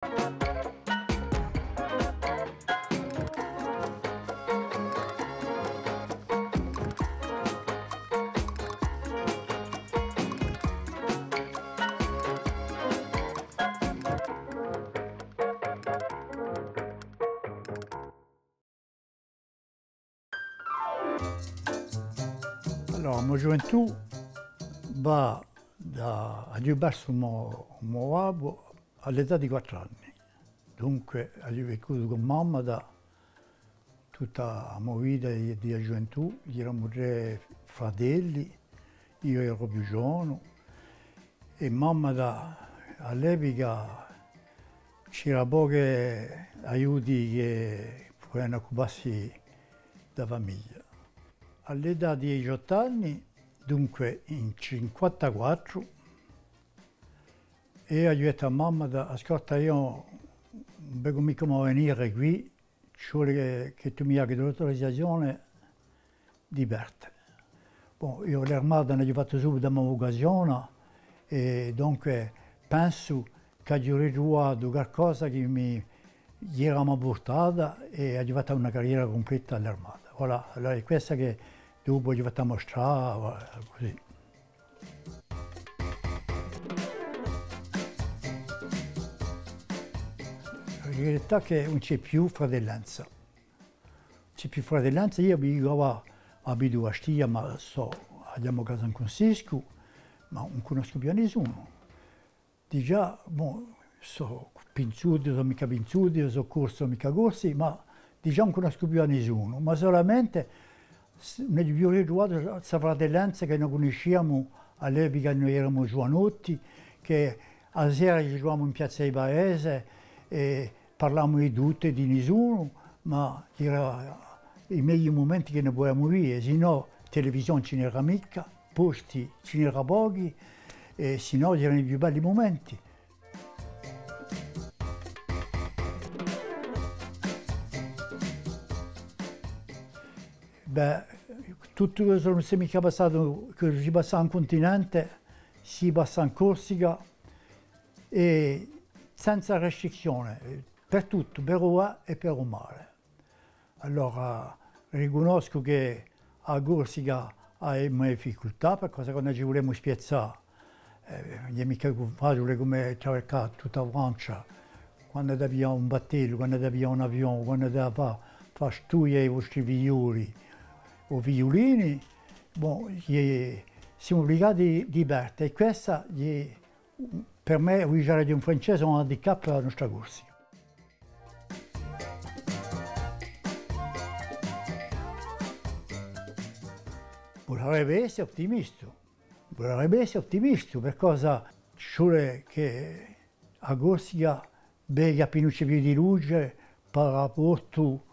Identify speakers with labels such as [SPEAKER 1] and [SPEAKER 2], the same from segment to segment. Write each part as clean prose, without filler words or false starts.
[SPEAKER 1] Allora, la mia gioventù va a diverso mio babbo all'età di 4 anni. Dunque, ho vissuto con mamma da tutta la mia vita di gioventù. Eravamo 3 fratelli, io ero più giovane e mamma all'epoca c'era pochi aiuti che potevano occuparsi della famiglia. All'età di 18 anni, dunque in 1954, io ho detto a mamma, ascolta, io non vedo mica venire qui, ci vuole che tu mi hai l'autorizzazione di parte. Bon, io l'armata ne ho fatto subito un'occasione e dunque penso che avrei trovato qualcosa che mi era portata e ho fatto una carriera completa all'armata. Voilà, allora è questa che dopo gli facciamo mostrare, così. La verità è che non c'è più fratellanza. Non c'è più fratellanza, io abito a Stia, ma andiamo a casa in Consisco, ma non conosco più nessuno. Di già, bon, sono pinzuti, sono mica pinzuti, sono corsi, mica corsi, ma di già non conosco più nessuno, ma solamente ne abbiamo ritrovato questa fratellanza che non conosciamo all'epoca, noi eravamo giovanotti, che a sera ci trovavamo in piazza di Paese e parlavamo di tutto e di nessuno, ma erano i meglio momenti che ne potevamo vivere, se no televisione ce n'era mica, posti ce n'era pochi, e se no erano i più belli momenti. Beh, tutto quello che non si è mica passato, che si passa in continente, si passa in Corsica e senza restrizione, per tutto, per l'acqua e per il mare. Allora, riconosco che a Corsica abbiamo difficoltà, perché quando ci vogliamo spiazzare, non è mica facile come attraversare tutta la Francia, quando abbiamo un battello, quando abbiamo un avione, quando dobbiamo fare studio ai vostri figlioli o figliolini, bon, siamo obbligati di parte e questa per me, usare di un francese, è un handicap per la nostra Corsica. Vorrebbe essere ottimista, perché ci vuole che a Corsica abbia più di luce per rapporto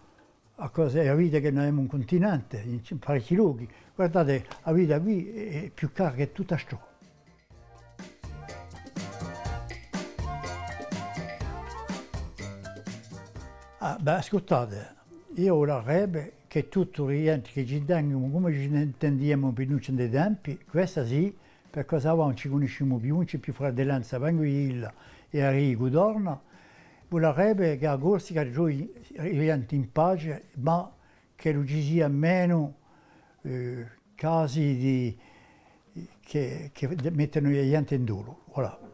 [SPEAKER 1] a vita che noi abbiamo un continente, in parecchi luoghi. Guardate, la vita qui è più cara che tutta ciò. Beh, ascoltate, io vorrei che tutto rientri, che ci tengano come ci intendiamo per noi dei tempi, questa sì, perché non ci conosciamo più, non c'è più fratellanza, vengo io e arrivo, torno. Vorrei che la Corsica rientri in pace, ma che non ci sia meno casi che mettono la gente in dolo. Voilà.